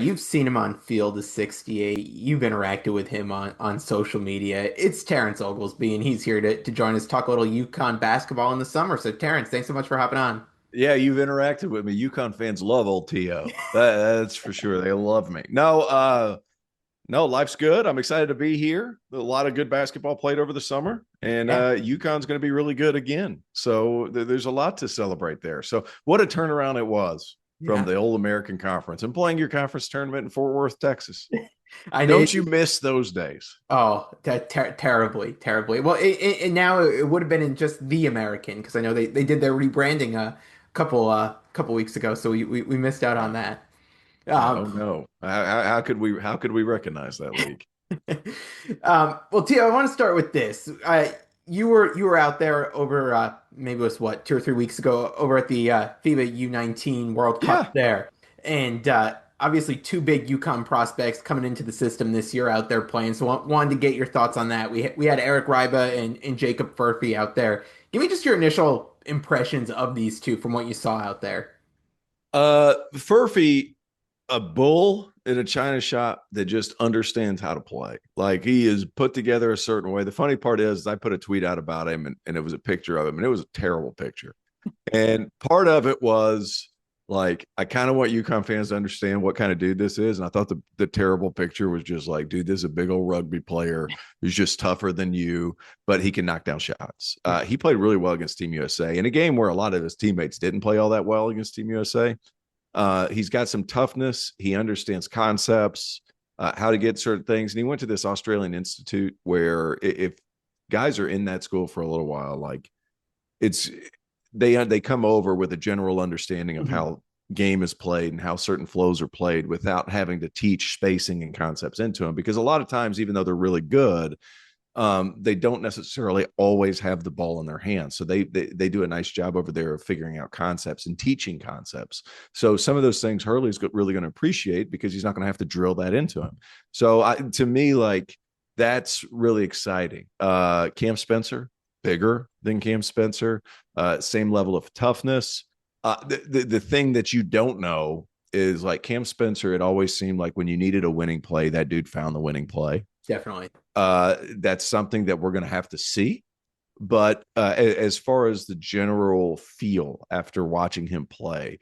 you've seen him on Field of 68. You've interacted with him on social media. It's Terrence Oglesby, and he's here to join us, talk a little UConn basketball in the summer. So, Terrence, thanks so much for hopping on. Yeah, you've interacted with me. Yukon fans love old TO. That's for sure. They love me. No, life's good. I'm excited to be here. A lot of good basketball played over the summer, and Yeah, UConn's going to be really good again. So there's a lot to celebrate there. So what a turnaround it was from yeah. the old American Conference and playing your conference tournament in Fort Worth, Texas. I know. Don't you miss those days? Oh, terribly, terribly. Well, and now it would have been in just the American because I know they did their rebranding a couple weeks ago, so we missed out on Uh, that. Um, oh no. How could we recognize that league? well, Tio, I want to start with this. You were out there over maybe it was what 2 or 3 weeks ago over at the FIBA U19 World Cup Yeah. there, and obviously two big UConn prospects coming into the system this year out there playing. So wanted to get your thoughts on that. We had Eric Reibe and Jacob Furphy out there. Give me just your initial impressions of these two from what you saw out there. Furphy, a bull in a china shop that just understands how to play. Like he is put together a certain way. The funny part is I put a tweet out about him and it was a picture of him and it was a terrible picture. And part of it was like, I kind of want UConn fans to understand what kind of dude this is. And I thought the terrible picture was just like, dude, this is a big old rugby player who's just tougher than you, but he can knock down shots. He played really well against Team USA in a game where a lot of his teammates didn't play all that well against Team USA. He's got some toughness. He understands concepts, how to get certain things. And he went to this Australian institute where if guys are in that school for a little while, like it's they come over with a general understanding of Mhm. how game is played and how certain flows are played without having to teach spacing and concepts into them. Because a lot of times, even though they're really good, they don't necessarily always have the ball in their hands. So they do a nice job over there of figuring out concepts and teaching concepts. So some of those things Hurley's really going to appreciate because he's not going to have to drill that into him. So to me, like that's really exciting. Cam Spencer, bigger than Cam Spencer, same level of toughness. The thing that you don't know is like Cam Spencer, it always seemed like when you needed a winning play, that dude found the winning play. Definitely. That's something that we're going to have to see. But as far as the general feel after watching him play,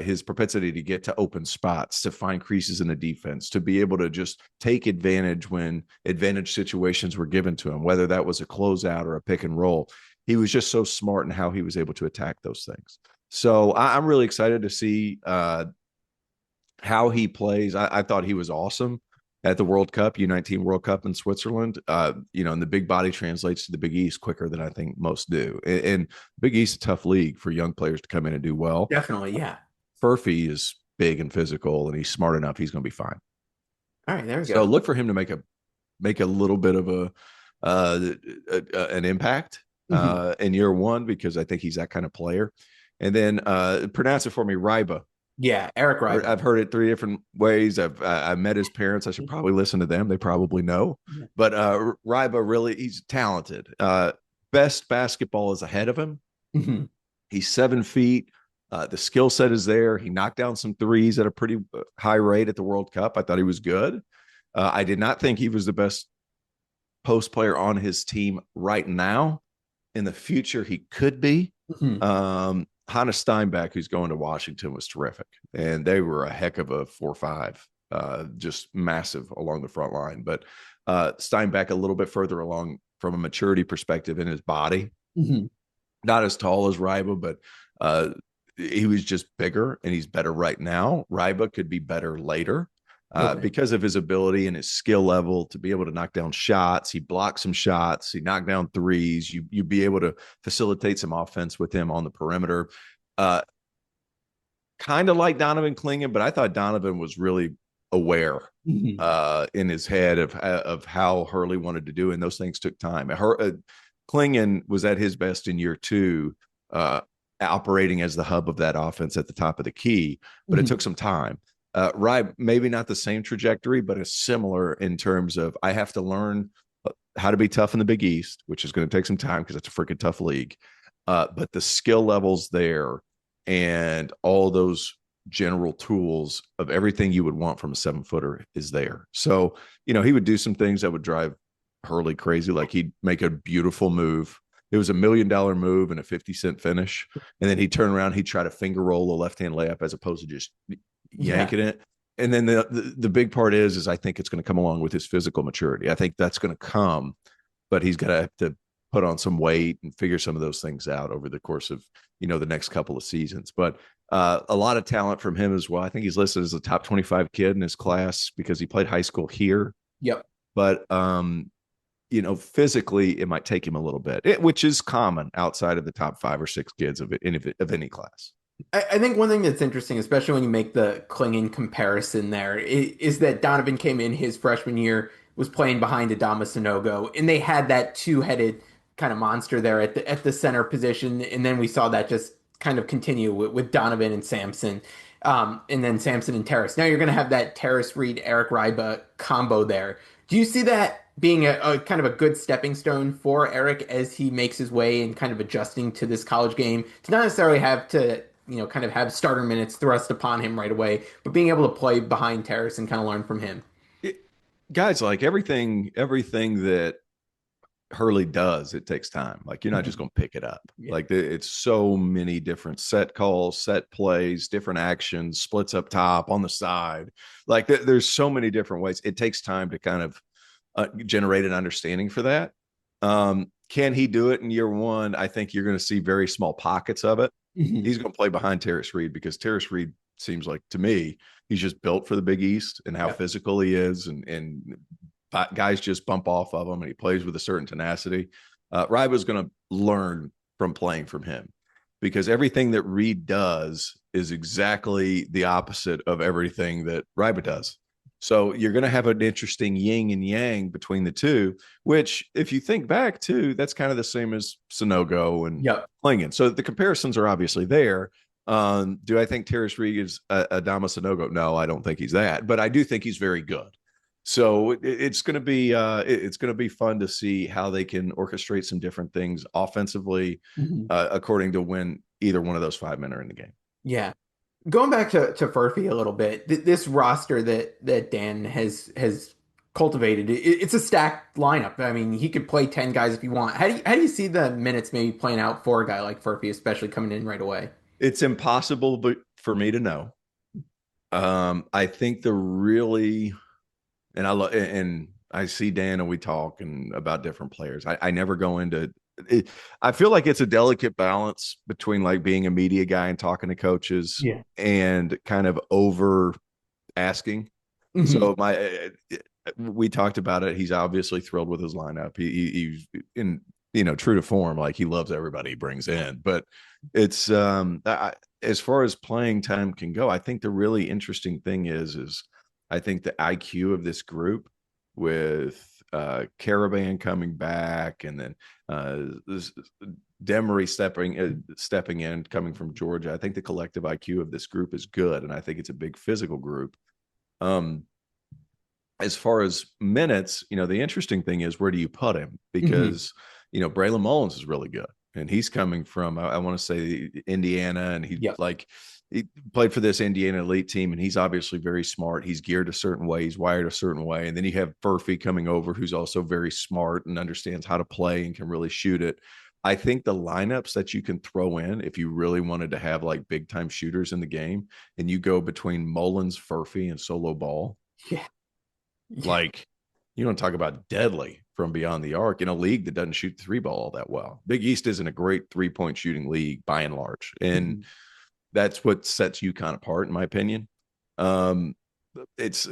his propensity to get to open spots, to find creases in the defense, to be able to just take advantage when advantage situations were given to him, whether that was a closeout or a pick and roll, he was just so smart in how he was able to attack those things. So I'm really excited to see how he plays. I thought he was awesome at the World Cup, U19 World Cup in Switzerland. And the big body translates to the Big East quicker than I think most do. And Big East is a tough league for young players to come in and do well. Definitely. Yeah. Furphy is big and physical, and he's smart enough. He's going to be fine. All right. There we So go. look for him to make a little bit of an impact Mhm. in year one because I think he's that kind of player. And then pronounce it for me, Reibe. Yeah. Eric Reibe. I've heard it three different ways. I've met his parents. I should probably listen to them. They probably know. But Reibe really, he's talented. Best basketball is ahead of him. Mhm. He's 7 feet. The skill set is there. He knocked down some threes at a pretty high rate at the World Cup. I thought he was good. I did not think he was the best post player on his team right now. In the future, he could be. Mhm. Hannah Steinbeck, who's going to Washington, was terrific, and they were a heck of a 4-5, just massive along the front line. But Steinbeck a little bit further along from a maturity perspective in his body, Mhm. not as tall as Reiba, but he was just bigger, and he's better right now. Reiba could be better later. Okay. Because of his ability and his skill level to be able to knock down shots. He blocked some shots. He knocked down threes. You'd be able to facilitate some offense with him on the perimeter. Uh, kind of like Donovan Clingan, but I thought Donovan was really aware Mhm. in his head of how Hurley wanted to do, and those things took time. Clingan was at his best in year two, operating as the hub of that offense at the top of the key, but it Mhm. took some time. Right, maybe not the same trajectory, but it's similar in terms of I have to learn how to be tough in the Big East, which is going to take some time because it's a freaking tough league. But the skill levels there and all those general tools of everything you would want from a 7-footer is there. So, he would do some things that would drive Hurley crazy. Like he'd make a beautiful move. It was $1 million move and a 50-cent finish. And then he'd turn around, he'd try to finger roll a left-hand layup as opposed to just Yeah. yanking it. And then the big part is I think it's going to come along with his physical maturity. I think that's going to come, but he's got to have to put on some weight and figure some of those things out over the course of, the next couple of seasons. But a lot of talent from him as well. I think he's listed as a top 25 kid in his class because he played high school here. Yep. But physically it might take him a little bit, which is common outside of the top 5 or 6 kids of any class. I think one thing that's interesting, especially when you make the Klingon comparison there, is that Donovan came in his freshman year, was playing behind Adama Sanogo, and they had that two-headed kind of monster there at the center position, and then we saw that just kind of continue with Donovan and Sampson, and then Sampson and Terrace. Now you're going to have that Terrace Reed Eric Reibe combo there. Do you see that being a kind of a good stepping stone for Eric as he makes his way and kind of adjusting to this college game to not necessarily have to kind of have starter minutes thrust upon him right away, but being able to play behind Terrace and kind of learn from him. It, guys, like everything that Hurley does, it takes time. Like you're not just going to pick it up. Yeah. Like it's so many different set calls, set plays, different actions, splits up top, on the side. Like there's so many different ways. It takes time to kind of generate an understanding for that. Can he do it in year one? I think you're going to see very small pockets of it. Mhm. He's going to play behind Terrence Reed because Terrence Reed seems like to me he's just built for the Big East and how Yeah. physical he is, and guys just bump off of him, and he plays with a certain tenacity. Reibe is going to learn from playing from him because everything that Reed does is exactly the opposite of everything that Reibe does. So you're going to have an interesting yin and yang between the two, which if you think back to, that's kind of the same as Sonogo and Yep. Klingon. So the comparisons are obviously there. Do I think Terrence Reed is a Dama Sonogo? No, I don't think he's that, but I do think he's very good. So it's going to be fun to see how they can orchestrate some different things offensively, Mhm. according to when either one of those 5 men are in the game. Yeah. Going back to Furphy a little bit, this roster that Dan has cultivated, it's a stacked lineup. I mean, he could play 10 guys if you want. How do you see the minutes maybe playing out for a guy like Furphy, especially coming in right away? It's impossible, but for me to know. I think the really, and I see Dan and we talk and about different players. I never go into it. I feel like it's a delicate balance between like being a media guy and talking to coaches Yeah. and kind of over asking. Hmm. So we talked about it. He's obviously thrilled with his lineup. He's in, true to form, like he loves everybody he brings in. But it's as far as playing time can go, I think the really interesting thing is I think the IQ of this group with Caravan coming back, and then this Demery stepping in, coming from Georgia. I think the collective IQ of this group is good, and I think it's a big physical group. As far as minutes, the interesting thing is where do you put him? Hmm. Because, Braylon Mullins is really good. And he's coming from, I want to say Indiana, and Yep. he played for this Indiana elite team, and he's obviously very smart. He's geared a certain way. He's wired a certain way. And then you have Furphy coming over, who's also very smart and understands how to play and can really shoot it. I think the lineups that you can throw in, if you really wanted to have like big time shooters in the game, and you go between Mullins, Furphy, and Solo Ball, Yeah. Yeah. like, you don't talk about deadly from beyond the arc in a league that doesn't shoot the three ball all that well. Big East isn't a great 3-point shooting league by and large. And Mhm. that's what sets UConn apart, in my opinion. It's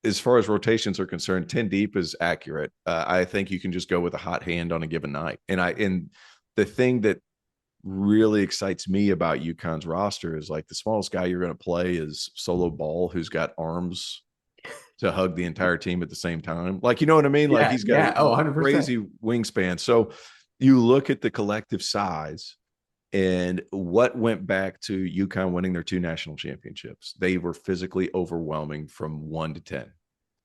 as far as rotations are concerned, 10 deep is accurate. I think you can just go with a hot hand on a given night. And the thing that really excites me about UConn's roster is like the smallest guy you're going to play is Solo Ball, who's got arms to hug the entire team at the same time. Like, you know what I mean? Like Yeah. he's got Yeah. a Oh, 100%. crazy wingspan. So you look at the collective size and what went back to UConn winning their 2 national championships. They were physically overwhelming from 1 to 10.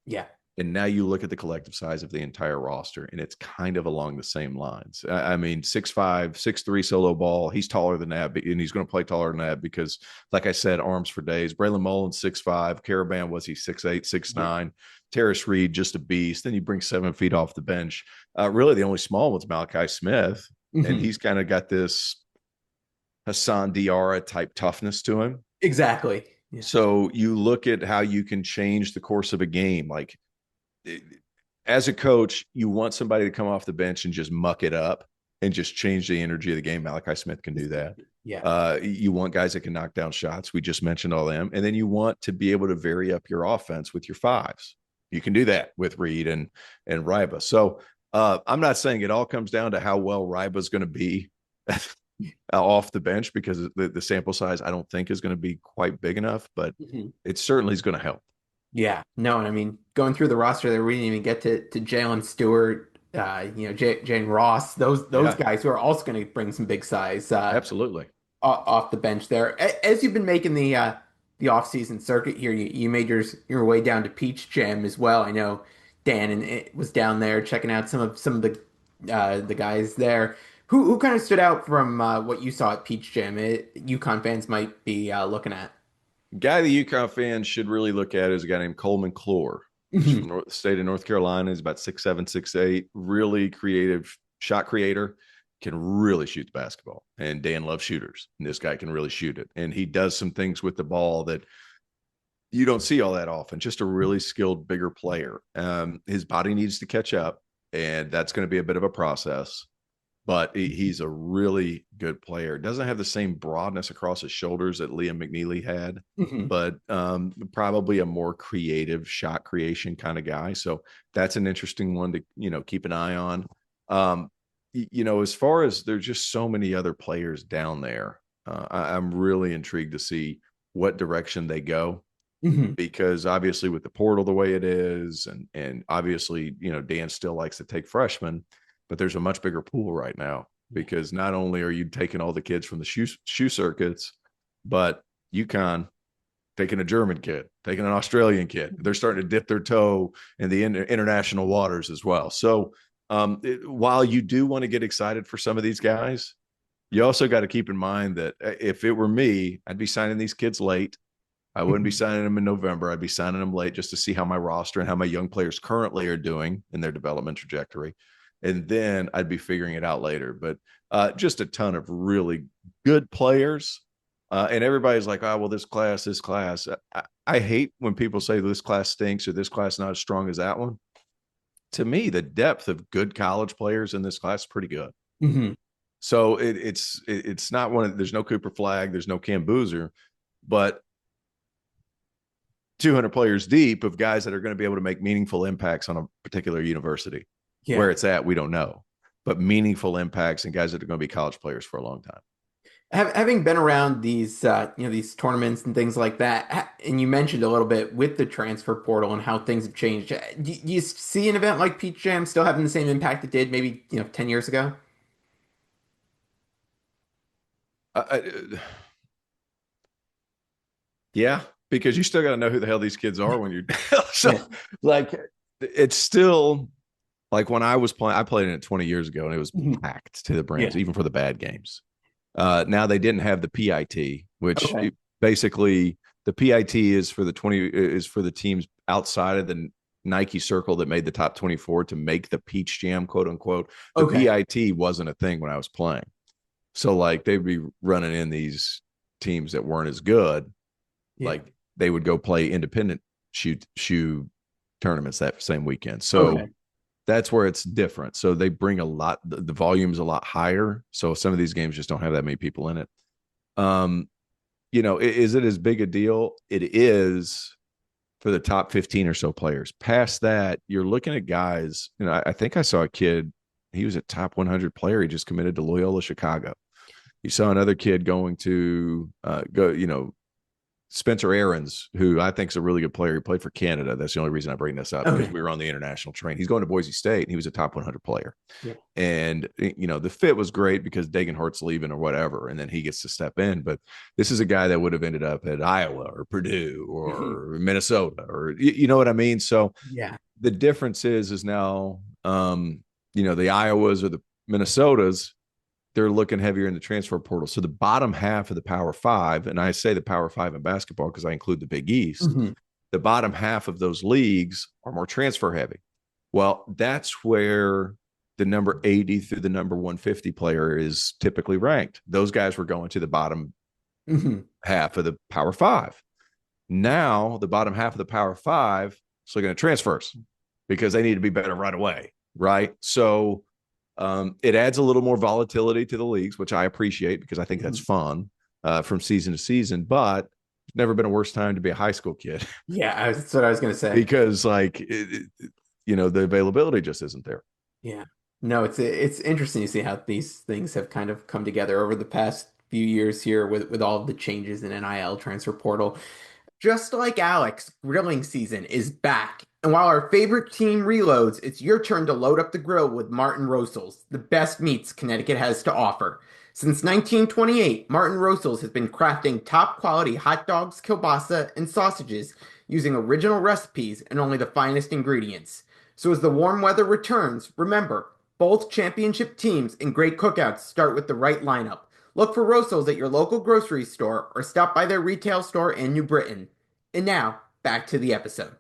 Yeah. And now you look at the collective size of the entire roster, and it's kind of along the same lines. I mean, 6'5", 6'3" solo ball. He's taller than that, and he's going to play taller than that because, like I said, arms for days. Braylon Mullins, 6'5". Caravan, was he 6'8", Yeah. 6'9"? Terrace Reed, just a beast. Then you bring 7 feet off the bench. Really, the only small one's Malachi Smith, and Hmm. he's kind of got this Hassan Diarra type toughness to him. Exactly. Yeah. So you look at how you can change the course of a game. Like, as a coach, you want somebody to come off the bench and just muck it up and just change the energy of the game. Malachi Smith can do that. Yeah. You want guys that can knock down shots. We just mentioned all them. And then you want to be able to vary up your offense with your fives. You can do that with Reed and Reibe. So I'm not saying it all comes down to how well Reibe is going to be off the bench, because the sample size I don't think is going to be quite big enough, but Mhm. it certainly is going to help. Yeah, no, and I mean, going through the roster there, we didn't even get to Jalen Stewart, Jane Ross, those Yeah, guys who are also going to bring some big size absolutely. off the bench there. As you've been making the off-season circuit here, you made your way down to Peach Jam as well. I know Dan and it was down there checking out some of the guys there. Who kind of stood out from what you saw at Peach Jam? UConn fans might be looking at. Guy the Yukon fans should really look at is a guy named Coleman Clore. He's from the state of North Carolina. He's about 6'7", 6'8", really creative shot creator, can really shoot the basketball. And Dan loves shooters. And this guy can really shoot it. And he does some things with the ball that you don't see all that often. Just a really skilled, bigger player. His body needs to catch up, and that's going to be a bit of a process, but he's a really good player. Doesn't have the same broadness across his shoulders that Liam McNeely had, Mhm. but probably a more creative shot creation kind of guy. So that's an interesting one to, keep an eye on. As far as, there's just so many other players down there, I'm really intrigued to see what direction they go, Mhm. because obviously with the portal the way it is, and obviously, Dan still likes to take freshmen, but there's a much bigger pool right now, because not only are you taking all the kids from the shoe circuits, but UConn taking a German kid, taking an Australian kid. They're starting to dip their toe in the international waters as well. So while you do want to get excited for some of these guys, you also got to keep in mind that if it were me, I'd be signing these kids late. I wouldn't be Mhm. signing them in November. I'd be signing them late just to see how my roster and how my young players currently are doing in their development trajectory. And then I'd be figuring it out later. But just a ton of really good players. And everybody's like, oh, well, this class. I hate when people say this class stinks or this class not as strong as that one. To me, the depth of good college players in this class is pretty good. Mhm. So it's not one of, there's no Cooper Flag, there's no Cam Boozer, but 200 players deep of guys that are going to be able to make meaningful impacts on a particular university. Where Yeah. it's at, we don't know, but meaningful impacts and guys that are going to be college players for a long time. Having been around these tournaments and things like that, and you mentioned a little bit with the transfer portal and how things have changed. Do you see an event like Peach Jam still having the same impact it did maybe 10 years ago? I, yeah, because you still got to know who the hell these kids are when you're so, Yeah. like, it's still like when I was playing. I played in it 20 years ago, and it was Mhm. packed to the brims, Yeah. even for the bad games. Now they didn't have the PIT, which Okay. basically the PIT is for the teams outside of the Nike circle that made the top 24 to make the Peach Jam, quote unquote. The Okay. PIT wasn't a thing when I was playing. So like they'd be running in these teams that weren't as good. Yeah. Like they would go play independent shoe tournaments that same weekend. So Okay. that's where it's different. So they bring a lot, the volume's a lot higher. So some of these games just don't have that many people in it. Um, is it as big a deal? It is for the top 15 or so players. Past that, you're looking at guys, I think I saw a kid, he was a top 100 player. He just committed to Loyola Chicago. You saw another kid going to Spencer Aarons, who I think is a really good player. He played for Canada. That's the only reason I bring this up, because Okay. we were on the international train. He's going to Boise State, and he was a top 100 player. Yeah. And, the fit was great because Dagan Hart's leaving or whatever, and then he gets to step in. But this is a guy that would have ended up at Iowa or Purdue Mhm. or Minnesota, or, you know what I mean? So Yeah. the difference is now, the Iowas or the Minnesotas, they're looking heavier in the transfer portal. So the bottom half of the Power Five, and I say the Power Five in basketball because I include the Big East, Hmm. the bottom half of those leagues are more transfer heavy. Well, that's where the number 80 through the number 150 player is typically ranked. Those guys were going to the bottom Hmm. half of the Power Five. Now, the bottom half of the Power Five is looking at transfers because they need to be better right away, right? So it adds a little more volatility to the leagues, which I appreciate because I think that's Hmm. fun from season to season. But it's never been a worse time to be a high school kid Yeah, that's what I was going to say. because, the availability just isn't there. Yeah. No, it's interesting to see how these things have kind of come together over the past few years here with all of the changes in NIL transfer portal. Just like Alex, grilling season is back. And while our favorite team reloads, it's your turn to load up the grill with Martin Rosel's, the best meats Connecticut has to offer. Since 1928, Martin Rosel's has been crafting top quality hot dogs, kielbasa, and sausages using original recipes and only the finest ingredients. So as the warm weather returns, remember, both championship teams and great cookouts start with the right lineup. Look for Rosel's at your local grocery store or stop by their retail store in New Britain. And now, back to the episode.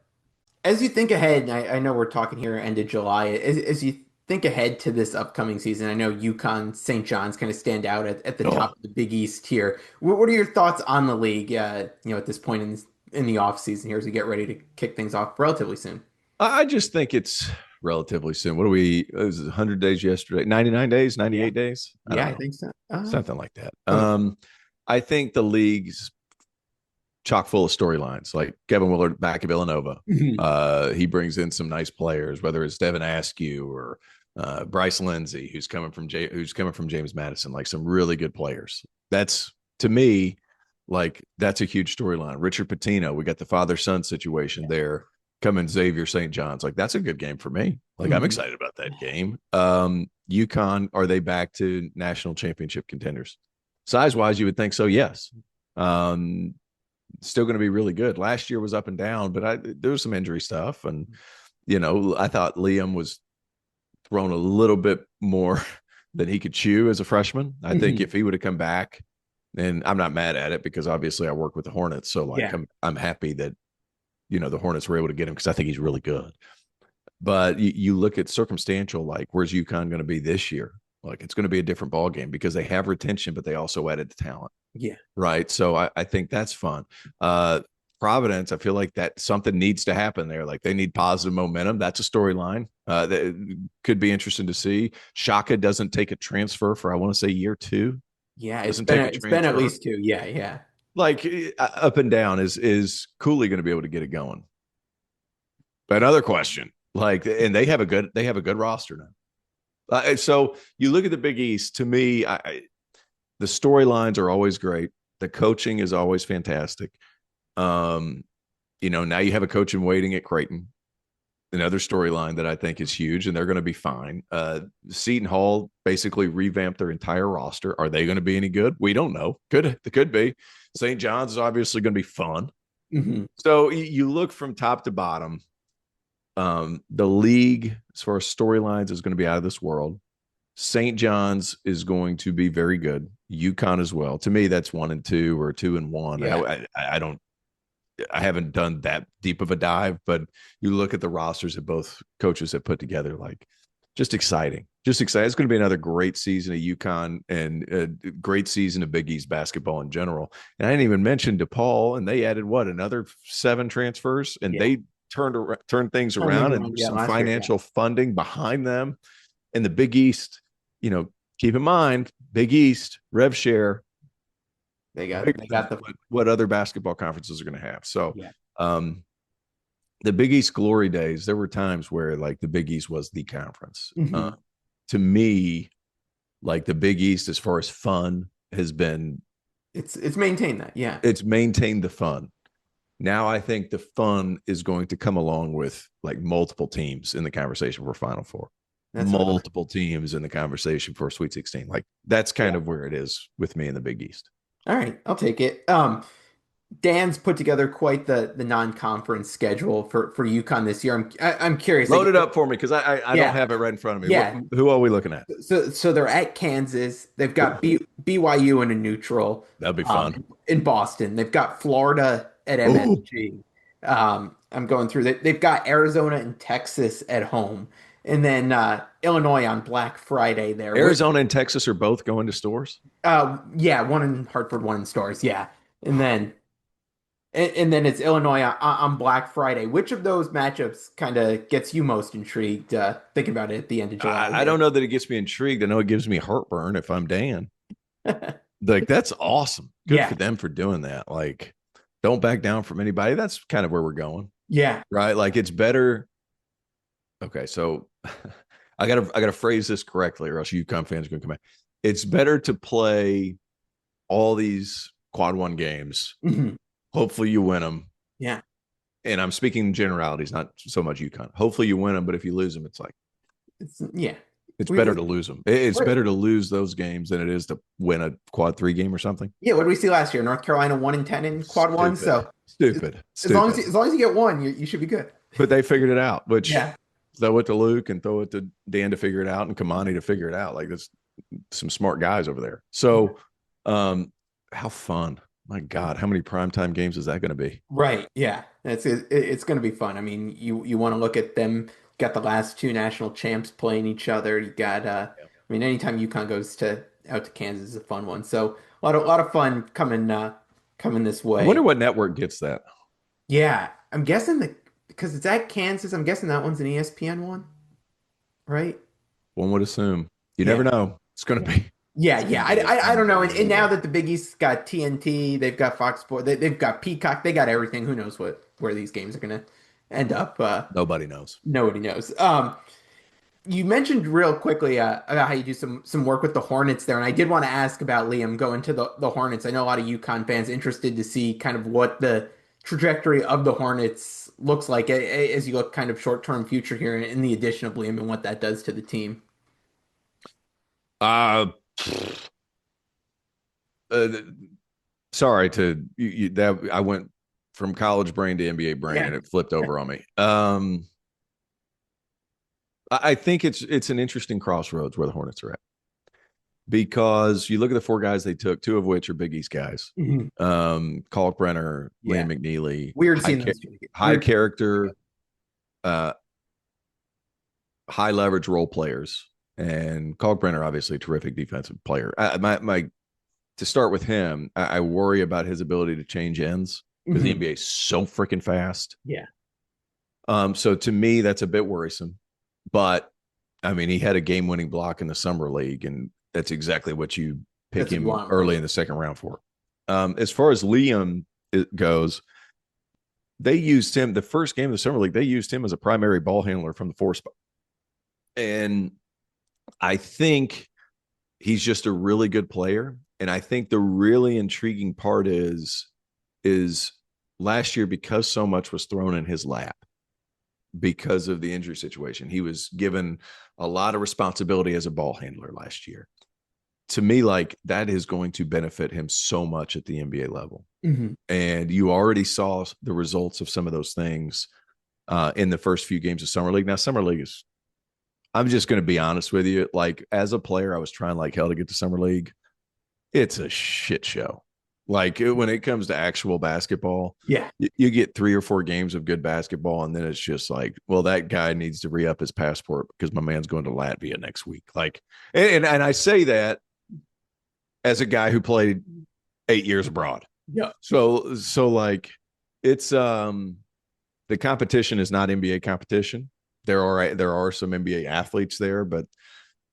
As you think ahead, and I know we're talking here end of July, as you think ahead to this upcoming season, I know UConn, St. John's kind of stand out at the top Oh, of the Big East here. What are your thoughts on the league, at this point in the off season here as we get ready to kick things off relatively soon? I just think it's relatively soon. What are we? It was 100 days yesterday, 99 days, Yeah. 98 days. I Yeah, don't I know, think so. something like that. Something like I think the league's chock full of storylines. Like Kevin Willard back at Villanova, that. he brings in some nice players, whether it's Devin Askew or Bryce Lindsey, who's coming from James Madison, like some really good players. That's to me, like that's a huge storyline. Richard Pitino, we got the father son situation there. Coming Xavier St. John's, like that's a good game for me. Like I'm Mhm. excited about that game. UConn, are they back to national championship contenders? Size wise, you would think so. Yes. Um, Still going to be really good. Last year was up and down, but there was some injury stuff, and I thought Liam was thrown a little bit more than he could chew as a freshman. I think Mhm. if he would have come back, and I'm not mad at it because obviously I work with the Hornets, so like Yeah. I'm happy that the Hornets were able to get him because I think he's really good. But you look at circumstantial, like where's UConn going to be this year? Like it's going to be a different ball game because they have retention, but they also added the talent. Yeah. Right. So I think that's fun. Providence, I feel like that something needs to happen there. Like they need positive momentum. That's a storyline that could be interesting to see. Shaka doesn't take a transfer for, I want to say, year two. Yeah. Doesn't take a It's been at transfer. least two. Yeah. Yeah. Like up and down is Cooley going to be able to get it going? Another question. Like, and they have a good roster now. So you look at the Big East. To me, the storylines are always great. The coaching is always fantastic. Um, now you have a coach in waiting at Creighton, another storyline that I think is huge, and they're going to be fine. Seton Hall basically revamped their entire roster. Are they going to be any good? We don't know. Could be. St. John's is obviously going to be fun. Hmm. So you look from top to bottom. The league, as far as storylines, is going to be out of this world. St. John's is going to be very good. UConn as well. To me, that's 1-2 or 2-1. Yeah. I don't I haven't done that deep of a dive, but you look at the rosters that both coaches have put together, like just exciting. Just exciting. It's going to be another great season of UConn and a great season of Big East basketball in general. And I didn't even mention DePaul, and they added another 7 transfers, and Yeah. they turned things Turn things around, and around. there's Yeah. some Last year. Yeah. financial funding behind them. And the Big East, keep in mind, Big East rev share bigger They than got the. what other basketball conferences are going to have. So, Yeah. um, the Big East glory days, there were times where like the Big East was the conference. Hmm. To me, like the Big East, as far as fun, has been It's maintained that. Yeah. it's maintained the fun. Now I think the fun is going to come along with like multiple teams in the conversation for Final Four, That's what. multiple teams in the conversation for Sweet 16. Like that's kind Yeah. of where it is with me in the Big East. All right. I'll take it. Dan's put together quite the non-conference schedule for UConn this year. I'm curious. Load Like, it up for me because I don't yeah, have it right in front of me. yeah. Who are we looking at? So they're at Kansas. They've got Ooh, BYU in a neutral, that'd be fun. in Boston. They've got Florida at Ooh, MSG. I'm going through that. They've got Arizona and Texas at home, and then Illinois on Black Friday there. Arizona and Texas are both going to Stores. Yeah, one in Hartford, one in Stars. Yeah, and then and then it's Illinois on Black Friday. Which of those matchups kind of gets you most intrigued? Thinking about it at the end of July I don't here. know that it gets me intrigued. I know it gives me heartburn if I'm Dan. Like that's awesome. Good for Yeah, them for doing that. Like, don't back down from anybody. That's kind of where we're going, yeah. right? Like it's better. Okay, so I gotta phrase this correctly, or else UConn fans are gonna come back. It's better to play all these quad one games. Mhm. Hopefully you win them. Yeah. And I'm speaking generalities, not so much UConn. Hopefully you win them, but if you lose them, it's like Yeah. it's We, better we to lose them. It's we're, better to lose those games than it is to win a quad three game or something. yeah, what did we see last year? North Carolina 1-10 in quad one. Stupid, So as stupid, long as stupid. you get one, you should be good. But they figured it out. Which Yeah. throw it to Luke and throw it to Dan to figure it out, and Kamani to figure it out. Like that's some smart guys over there. Yeah. So, how fun! My God, how many primetime games is that going to be? Right. Yeah. It's going to be fun. I mean, you want to look at them. Got the last two national champs playing each other. You got I mean, anytime UConn goes to out to Kansas is a fun one. So a lot of fun coming this I wonder way. what network gets that. Yeah, I'm guessing because it's at Kansas. I'm guessing that one's an ESPN one, right? One would assume. You never Yeah. know. It's going to Yeah. be. Yeah, It's going yeah. to I, be I, I don't know. And now unbelievable. that the Big East got TNT, they've got Fox Sports, they've got Peacock, they got everything. Who knows where these games are gonna end up? Nobody knows. Nobody knows. You mentioned real quickly about how you do some work with the Hornets there, and I did want to ask about Liam going to the Hornets. I know a lot of UConn fans interested to see kind of what the trajectory of the Hornets looks like as you look kind of short-term future here in the addition of Liam and what that does to the team. Uh, uh sorry to you, that I went from college brain to NBA brain Yeah. and it flipped over on me. I think it's an interesting crossroads where the Hornets are at because you look at the four guys they took, two of which are Big East guys. Mhm. Kalkbrenner, Yeah. Liam McNeely, Weird seeing those two together. high Weird. character, uh, high leverage role players, and Kalkbrenner obviously a terrific defensive player. My to start with him, I worry about his ability to change ends because the Mhm. NBA is so freaking fast. Yeah. So to me, that's a bit worrisome. But I mean, he had a game-winning block in the summer league, and that's exactly what you pick That's what you him want from early him. in the second round for. As far as Liam goes, they used him the first game of the summer league. They used him as a primary ball handler from the four spot, and I think he's just a really good player. And I think the really intriguing part is last year because so much was thrown in his lap because of the injury situation. He was given a lot of responsibility as a ball handler last year. To me, like that is going to benefit him so much at the NBA level. Mhm. And you already saw the results of some of those things in the first few games of Summer League. Now, Summer League is, I'm just going to be honest with you. Like, as a player, I was trying like hell to get to Summer League. It's a shit show. Like when it comes to actual basketball, Yeah. you get 3 or 4 games of good basketball, and then it's just like, well, that guy needs to re up his passport because my man's going to Latvia next week. Like, and I say that as a guy who played 8 years abroad. Yeah. So like, it's the competition is not NBA competition. There are some NBA athletes there, but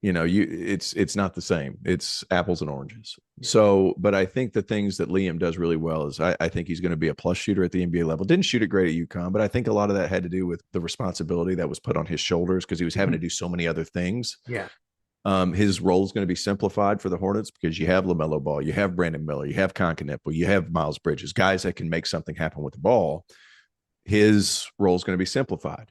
it's not the same. It's apples and oranges. Yeah. So, but I think the things that Liam does really well is I think he's going to be a plus shooter at the NBA level. Didn't shoot it great at UConn, but I think a lot of that had to do with the responsibility that was put on his shoulders because he was having to Mhm. do so many other things. Yeah. His role is going to be simplified for the Hornets because you have LaMelo Ball, you have Brandon Miller, you have Concaneppo, you have Miles Bridges, guys that can make something happen with the ball. His role is going to be simplified.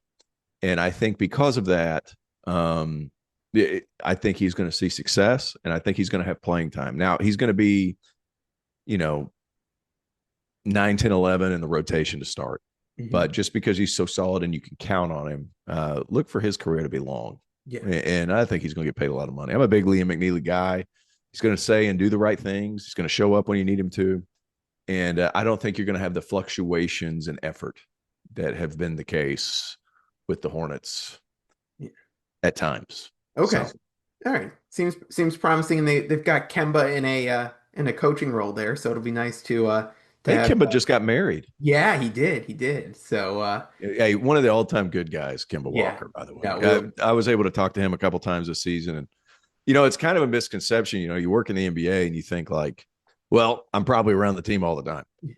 And I think because of that, I think he's going to see success and I think he's going to have playing time. Now, he's going to be, you know, 9, 10, 11 in the rotation to start. Hmm. But just because he's so solid and you can count on him, look for his career to be long. Yeah, And I think he's going to get paid a lot of money. I'm a big Liam McNeely guy. He's going to say and do the right things. He's going to show up when you need him to. And I don't think you're going to have the fluctuations in effort that have been the case with the Hornets yeah. at times. Okay. So, All right. Seems promising, and they've got Kemba in a coaching role there, so it'll be nice to hey, have. Kimba just got married. Yeah, he did. So Hey, one of the all-time good guys, Kimba yeah, Walker, by the way. yeah, we I was able to talk to him a couple times this season, and it's kind of a misconception. You work in the NBA and you think like, well, I'm probably around the team all the time. no,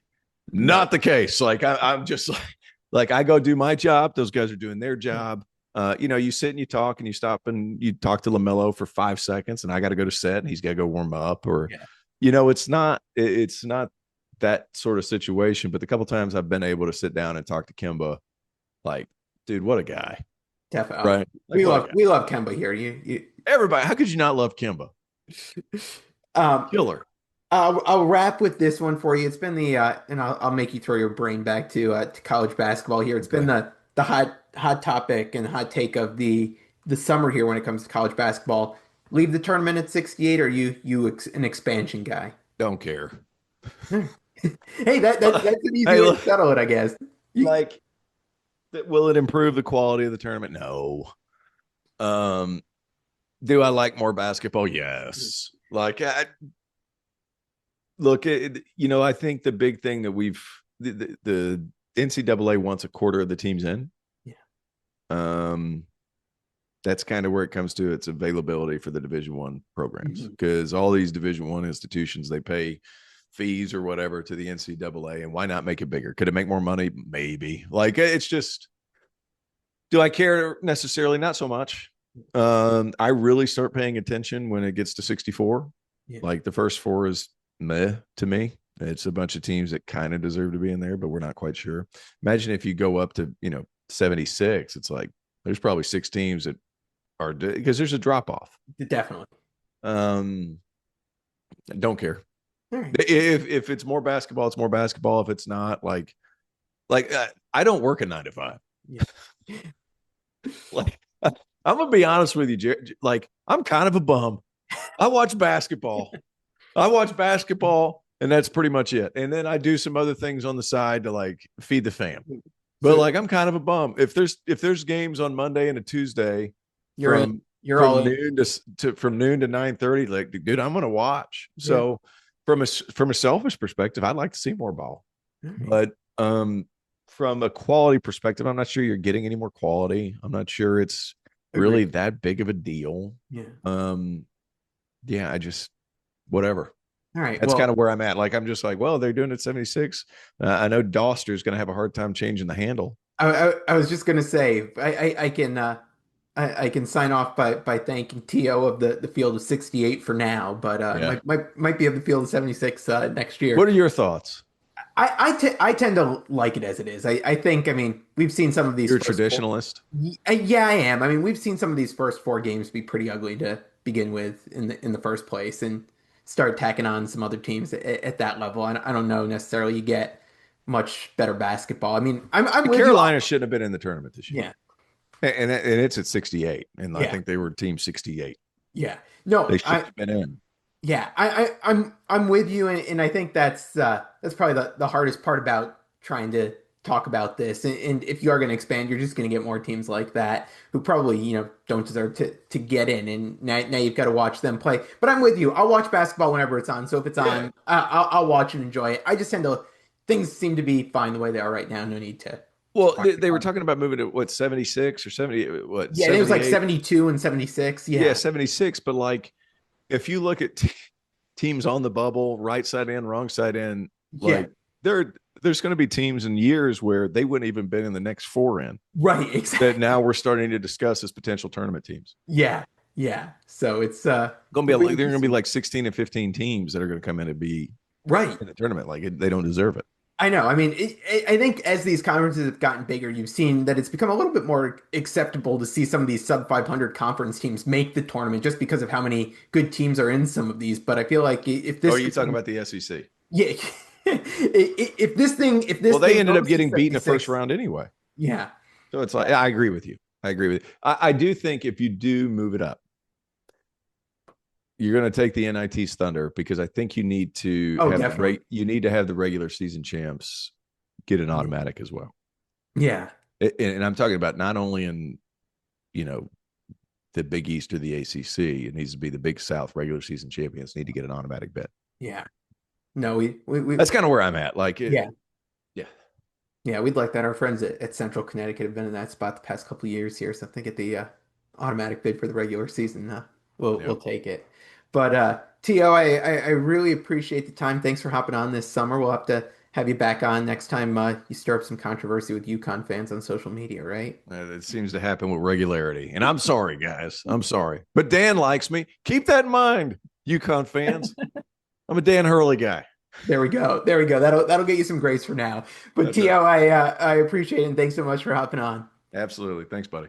Not the case. Like I'm just like I go do my job. Those guys are doing their job. You sit and you talk and you stop and you talk to LaMelo for 5 seconds, and I got to go to set and he's got to go warm up. Or, yeah, it's not that sort of situation. But the couple times I've been able to sit down and talk to Kimba, like, dude, what a guy, definitely. right? Like, what a guy. We love Kemba here. You Everybody, how could you not love Kimba? um. Killer. I'll wrap with this one for you. It's been and I'll make you throw your brain back to college basketball here. It's been Okay. the hot topic and hot take of the summer here when it comes to college basketball. Leave the tournament at 68, or an expansion guy? Don't care. Hey, that's an easy Hey, way to look, settle it, I guess. You, like, will it improve the quality of the tournament? No. Um, do I like more basketball? Yes. Like, look, I think the big thing that the NCAA wants a quarter of the teams in. yeah. Um, that's kind of where it comes to its availability for the Division One programs, Mhm. because all these Division One institutions, they pay fees or whatever to the NCAA, and why not make it bigger? Could it make more money? Maybe. Like, it's just, do I care necessarily? Not so much. I really start paying attention when it gets to 64. Yeah. Like, the first four is meh to me. It's a bunch of teams that kind of deserve to be in there, but we're not quite sure. Imagine if you go up to 76. It's like there's probably six teams that are, because there's a drop off. Definitely. Um, don't care. All right. If it's more basketball, it's more basketball. If it's not, I don't work a 9 to 5. Yeah. Like, I'm gonna be honest with you, Jared. Like, I'm kind of a bum. I watch basketball. And that's pretty much it. And then I do some other things on the side to like feed the fam. But So like, I'm kind of a bum. If there's games on Monday and a Tuesday you're in, from you're all from in. noon to 9:30, like, dude, I'm gonna watch. Yeah. So from a selfish perspective, I'd like to see more ball. All right. But from a quality perspective, I'm not sure you're getting any more quality. I'm not sure it's really Agreed. that big of a deal. Yeah. Yeah, I just, whatever. All right. That's kind Well, of where I'm at. Like, I'm just like, well, they're doing it 76. I know Doster's going to have a hard time changing the handle. I was just gonna say I can sign off by thanking TO of the field of 68 for now, but Yeah. might be of the field of 76 next year. What are your thoughts? I tend to like it as it is. I think, I mean, we've seen some of these You're a first four. traditionalist. Yeah, I am. I mean, we've seen some of these first four games be pretty ugly to begin with in the first place, and start tacking on some other teams at that level. I don't know necessarily you get much better basketball. I mean, I'm with you. Carolina shouldn't have been in the tournament this year. Yeah, And it's at 68. And I yeah, think they were team 68. yeah. No, They should have been in. yeah, I'm with you, and I think that's probably the hardest part about trying to talk about this. And if you are going to expand, you're just going to get more teams like that who probably don't deserve to get in. And now you've got to watch them play. But I'm with you. I'll watch basketball whenever it's on. So if it's Yeah. on, I'll watch and enjoy it. I just tend to things seem to be fine the way they are right now. No need to Well, talk too they were much. talking about moving to what, 76 or 70, what, Yeah, it was like 78? 72 and 76. Yeah, Yeah, 76. But like, if you look at teams on the bubble, right side in, wrong side in, yeah, like, there's going to be teams in years where they wouldn't even been in the next four in, right, that exactly. now we're starting to discuss as potential tournament teams. Yeah, yeah. So it's Going to it'll be be like, they're going to be interesting. like 16 and 15 teams that are going to come in and be Right. in the tournament. Like, they don't deserve it. I know. I mean, I think as these conferences have gotten bigger, you've seen that it's become a little bit more acceptable to see some of these sub 500 conference teams make the tournament just because of how many good teams are in some of these. But I feel like if Oh, this are you talking became, about the SEC? yeah, If this Well, they thing ended up goes to getting beat in the first 76, round anyway. yeah, So it's like, yeah, yeah, I agree with you. I agree with you. I do think if you do move it up, you're going to take the NIT's thunder because I think you need to oh, have definitely, you need to have the regular season champs get an yeah, automatic as well. yeah, And I'm talking about not only in, you know, the Big East or the ACC. It needs to be the Big South regular season champions need to get an automatic bid. yeah. No, we That's kind of where I'm at. Like, yeah. yeah, Yeah, we'd like that. Our friends at Central Connecticut have been in that spot the past couple of years here, so if they get the automatic bid for the regular season, we'll yeah. take it. But T.O., I really appreciate the time. Thanks for hopping on this summer. We'll have to have you back on next time you stir up some controversy with UConn fans on social media, right? It seems to happen with regularity. And I'm sorry, guys. I'm sorry. But Dan likes me. Keep that in mind, UConn fans. I'm a Dan Hurley guy. There we go. There we go. That'll get you some grace for now. But That's it. T.O., I appreciate it and thanks so much for hopping on. Absolutely. Thanks, buddy.